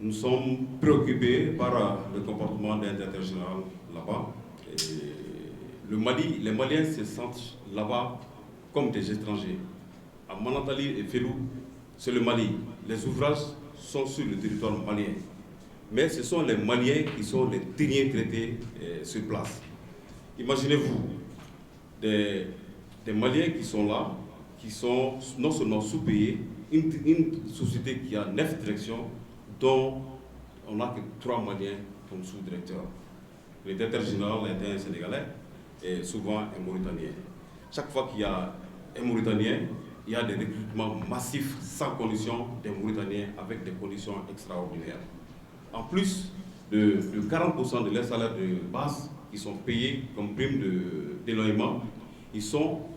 Nous sommes préoccupés par le comportement d'un directeur général là-bas. Les Maliens se sentent là-bas comme des étrangers. À Manantali et Félou, c'est le Mali. Les ouvrages sont sur le territoire malien. Mais ce sont les Maliens qui sont les derniers traités sur place. Imaginez-vous des Maliens qui sont là, qui sont non seulement sous-payés, une société qui a 9 directions, dont on n'a que 3 Maliens comme sous-directeurs. Le directeur général est un Sénégalais et souvent un Mauritanien. Chaque fois qu'il y a un Mauritanien, il y a des recrutements massifs sans condition des Mauritaniens avec des conditions extraordinaires. En plus de 40% de leurs salaires de base qui sont payés comme prime d'éloignement, ils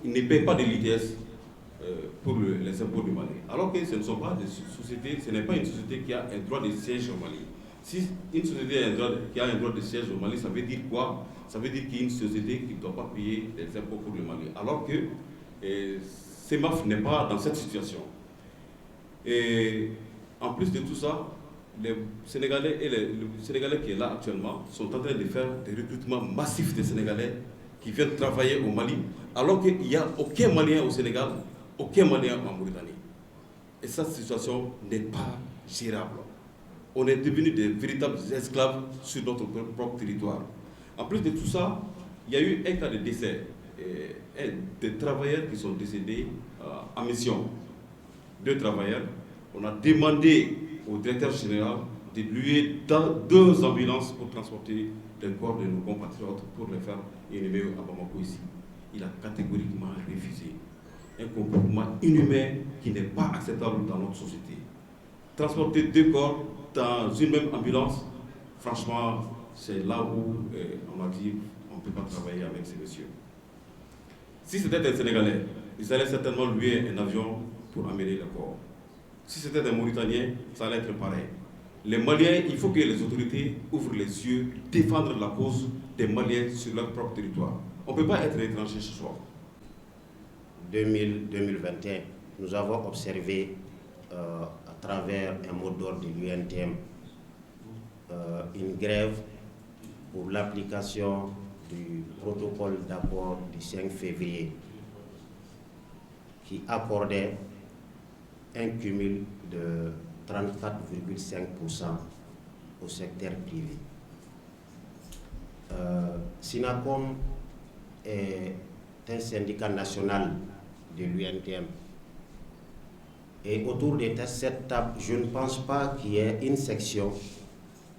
ne payent pas de l'ITS pour les impôts du Mali. Alors que ce ne sont pas des sociétés, ce n'est pas une société qui a un droit de siège au Mali. Si une société qui a un droit de siège au Mali, ça veut dire quoi? Ça veut dire qu'il y a une société qui ne doit pas payer des impôts pour le Mali. Alors que CEMAF n'est pas dans cette situation. Et en plus de tout ça, les Sénégalais le Sénégalais qui est là actuellement sont en train de faire des recrutements massifs de Sénégalais qui viennent travailler au Mali, alors qu'il n'y a aucun Malien au Sénégal, aucun Malien en Mauritanie. Et cette situation n'est pas gérable. On est devenus des véritables esclaves sur notre propre territoire. En plus de tout ça, il y a eu un cas de décès, des travailleurs qui sont décédés en mission. 2 travailleurs. On a demandé au directeur général de louer 2 ambulances pour transporter les corps de nos compatriotes pour les faire inhumer à Bamako ici. Il a catégoriquement refusé. Un comportement inhumain qui n'est pas acceptable dans notre société. Transporter 2 corps dans une même ambulance, franchement, c'est là où on a dit on ne peut pas travailler avec ces messieurs. Si c'était un Sénégalais, ils allaient certainement louer un avion pour amener les corps. Si c'était un Mauritanien, ça allait être pareil. Les Maliens, il faut que les autorités ouvrent les yeux, défendre la cause des Maliens sur leur propre territoire. On ne peut pas être étranger ce soir. 2021, nous avons observé à travers un mot d'ordre de l'UNTM une grève pour l'application du protocole d'accord du 5 février qui accordait un cumul de 34,5% au secteur privé. SINACOM est un syndicat national de l'UNTM. Et autour de cette table, je ne pense pas qu'il y ait une section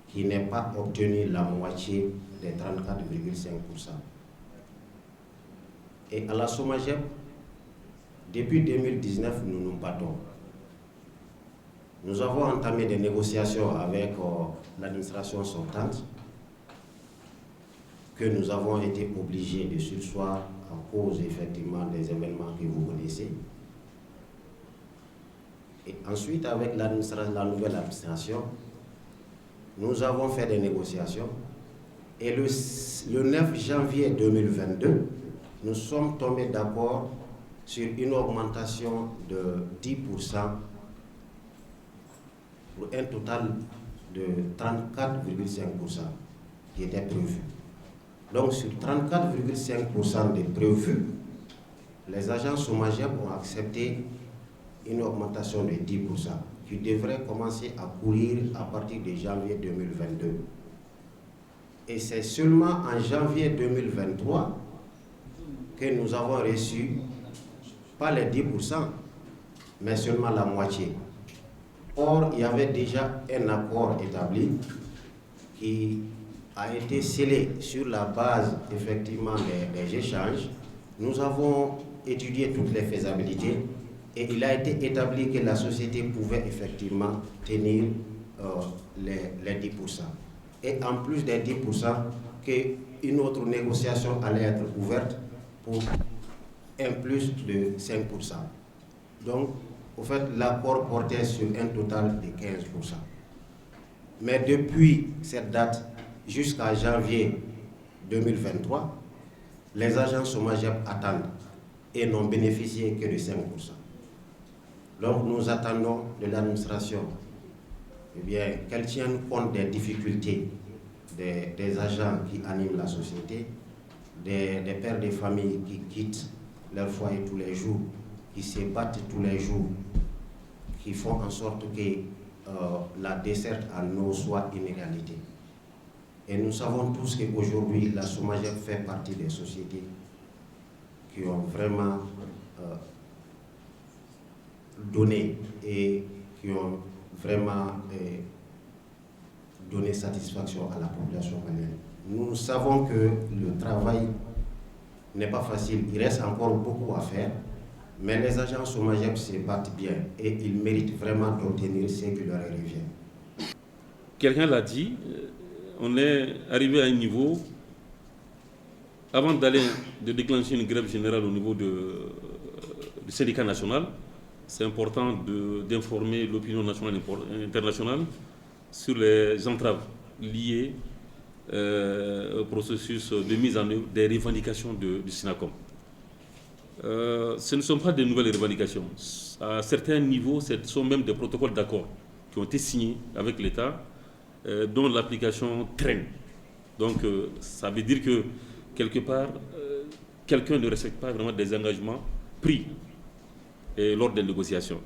qui n'ait pas obtenu la moitié des 34,5%. Et à la SOMAGEP, depuis 2019, nous nous battons. Nous avons entamé des négociations avec l'administration sortante que nous avons été obligés de surseoir à cause effectivement des événements que vous connaissez. Et ensuite, avec la nouvelle administration, nous avons fait des négociations et le 9 janvier 2022, nous sommes tombés d'accord sur une augmentation de 10% pour un total de 34,5% qui était prévu. Donc sur 34,5% des prévus, les agents SOMAGEP ont accepté une augmentation de 10% qui devrait commencer à courir à partir de janvier 2022. Et c'est seulement en janvier 2023 que nous avons reçu, pas les 10%, mais seulement la moitié. Or, il y avait déjà un accord établi qui a été scellé sur la base effectivement des échanges. Nous avons étudié toutes les faisabilités et il a été établi que la société pouvait effectivement tenir les 10%. Et en plus des 10%, qu'une autre négociation allait être ouverte pour un plus de 5%. Donc, au fait, l'accord portait sur un total de 15%. Mais depuis cette date jusqu'à janvier 2023, les agents SOMAGEP attendent et n'ont bénéficié que de 5%. Donc nous attendons de l'administration eh bien, qu'elles tiennent compte des difficultés des agents qui animent la société, des pères de famille qui quittent leur foyer tous les jours, qui se battent tous les jours, qui font en sorte que la desserte en eau soit une réalité. Et nous savons tous qu'aujourd'hui, la SOMAGEP fait partie des sociétés qui ont vraiment donné et qui ont vraiment donné satisfaction à la population malienne. Nous savons que le travail n'est pas facile, il reste encore beaucoup à faire, mais les agents SOMAGEP se battent bien et ils méritent vraiment d'obtenir ce qui leur revient. Quelqu'un l'a dit, on est arrivé à un niveau, avant de déclencher une grève générale au niveau du syndicat national, c'est important d'informer l'opinion nationale et internationale sur les entraves liées au processus de mise en œuvre des revendications du SYNACOM. Ce ne sont pas de nouvelles revendications. À certains niveaux, ce sont même des protocoles d'accord qui ont été signés avec l'État, dont l'application traîne. Donc, ça veut dire que, quelque part, quelqu'un ne respecte pas vraiment des engagements pris lors des négociations.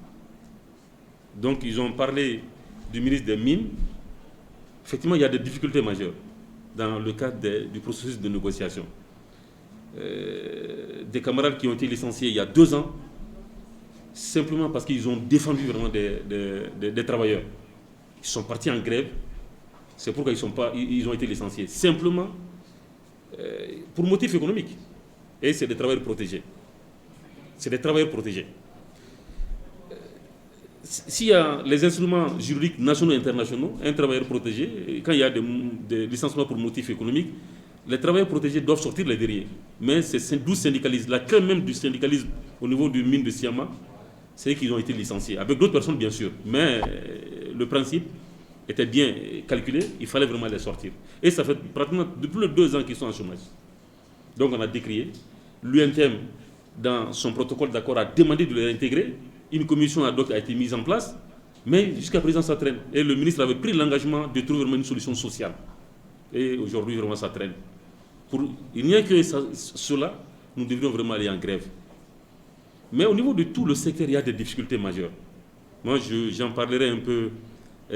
Donc, ils ont parlé du ministre des Mines. Effectivement, il y a des difficultés majeures dans le cadre du processus de négociation. Des camarades qui ont été licenciés il y a 2 ans, simplement parce qu'ils ont défendu vraiment des travailleurs. Ils sont partis en grève, c'est pourquoi ils ont été licenciés. Simplement pour motif économique. Et c'est des travailleurs protégés. C'est des travailleurs protégés. S'il y a les instruments juridiques nationaux et internationaux, un travailleur protégé, quand il y a des licenciements pour motif économique, les travailleurs protégés doivent sortir les derrière. Mais c'est 12 syndicalistes, la clé même du syndicalisme au niveau du mine de Siama, c'est qu'ils ont été licenciés, avec d'autres personnes bien sûr. Mais le principe était bien calculé, il fallait vraiment les sortir. Et ça fait pratiquement depuis les 2 ans qu'ils sont en chômage. Donc on a décrié. L'UNTM, dans son protocole d'accord, a demandé de les intégrer. Une commission ad hoc a été mise en place, mais jusqu'à présent ça traîne. Et le ministre avait pris l'engagement de trouver vraiment une solution sociale. Et aujourd'hui, vraiment, ça traîne. Il n'y a que cela, nous devrions vraiment aller en grève. Mais au niveau de tout le secteur, il y a des difficultés majeures. Moi, j'en parlerai un peu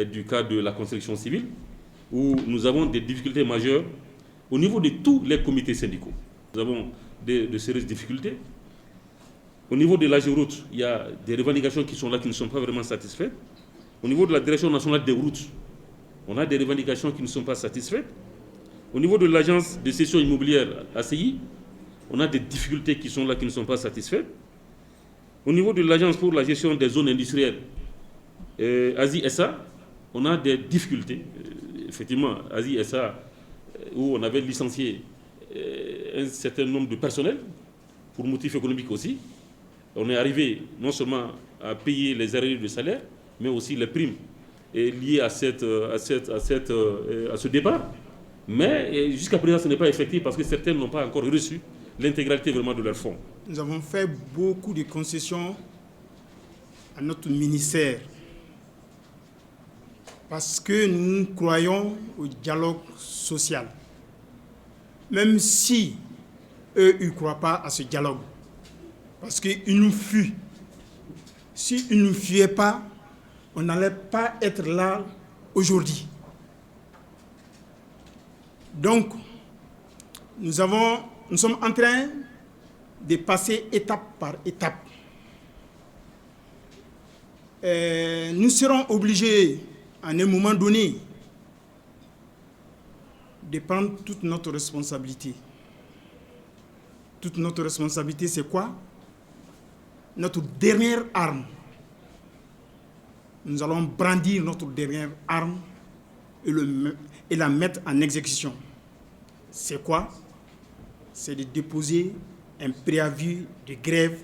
du cas de la construction civile, où nous avons des difficultés majeures au niveau de tous les comités syndicaux. Nous avons de sérieuses difficultés. Au niveau de l'AGEROUTE, il y a des revendications qui sont là, qui ne sont pas vraiment satisfaites. Au niveau de la Direction nationale des routes, on a des revendications qui ne sont pas satisfaites. Au niveau de l'agence de cession immobilière ACI, on a des difficultés qui sont là, qui ne sont pas satisfaites. Au niveau de l'agence pour la gestion des zones industrielles, ASI-SA, on a des difficultés. Effectivement, ASI-SA, où on avait licencié un certain nombre de personnels, pour motif économique aussi. On est arrivé non seulement à payer les arrêts de salaire, mais aussi les primes liées à ce départ. Mais jusqu'à présent, ce n'est pas effectif parce que certains n'ont pas encore reçu l'intégralité vraiment de leurs fonds. Nous avons fait beaucoup de concessions à notre ministère parce que nous croyons au dialogue social. Même si eux, ils ne croient pas à ce dialogue. Parce qu'ils nous fuient. S'ils ne nous fuyaient pas, on n'allait pas être là aujourd'hui. Donc, nous sommes en train de passer étape par étape. Nous serons obligés, à un moment donné, de prendre toute notre responsabilité. Toute notre responsabilité, c'est quoi? Notre dernière arme. Nous allons brandir notre dernière arme et la mettre en exécution. C'est quoi? C'est de déposer un préavis de grève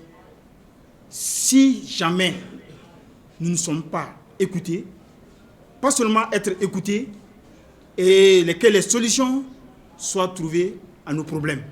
si jamais nous ne sommes pas écoutés, pas seulement être écoutés, et que les solutions soient trouvées à nos problèmes.